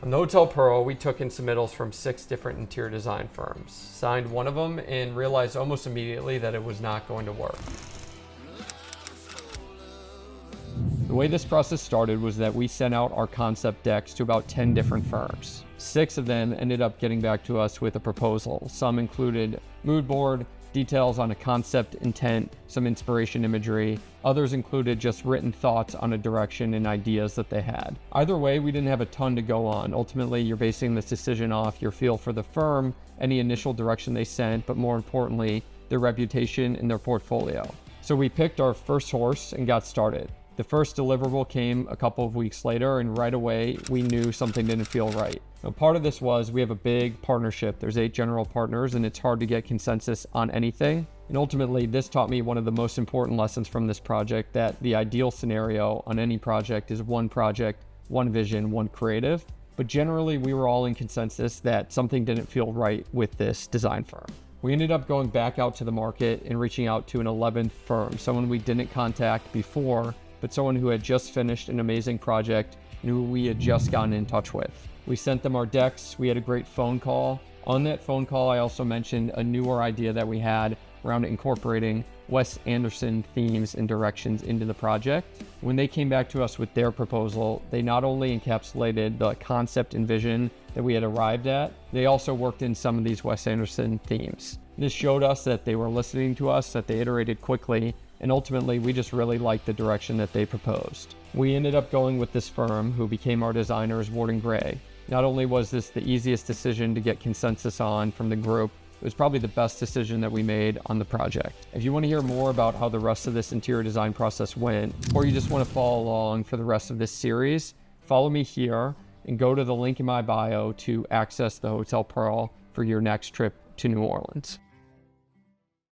On the Hotel Perle, we took in submittals from 6 different interior design firms, signed one of them, and realized almost immediately that it was not going to work. The way this process started was that we sent out our concept decks to about 10 different firms. 6 of them ended up getting back to us with a proposal. Some included mood board, details on a concept intent, some inspiration imagery. Others included just written thoughts on a direction and ideas that they had. Either way, we didn't have a ton to go on. Ultimately, you're basing this decision off your feel for the firm, any initial direction they sent, but more importantly, their reputation and their portfolio. So we picked our first horse and got started. The first deliverable came a couple of weeks later, and right away we knew something didn't feel right. Now, part of this was we have a big partnership. There's 8 general partners, and it's hard to get consensus on anything. And ultimately, this taught me one of the most important lessons from this project, that the ideal scenario on any project is one project, one vision, one creative. But generally, we were all in consensus that something didn't feel right with this design firm. We ended up going back out to the market and reaching out to an 11th firm, someone we didn't contact before, but someone who had just finished an amazing project and who we had just gotten in touch with. We sent them our decks. We had a great phone call. On that phone call, I also mentioned a newer idea that we had around incorporating Wes Anderson themes and directions into the project. When they came back to us with their proposal, they not only encapsulated the concept and vision that we had arrived at, they also worked in some of these Wes Anderson themes. This showed us that they were listening to us, that they iterated quickly, and ultimately we just really liked the direction that they proposed. We ended up going with this firm, who became our designers, Ward & Gray. Not only was this the easiest decision to get consensus on from the group, it was probably the best decision that we made on the project. If you want to hear more about how the rest of this interior design process went, or you just want to follow along for the rest of this series, follow me here and go to the link in my bio to access the Hotel Perle for your next trip to New Orleans.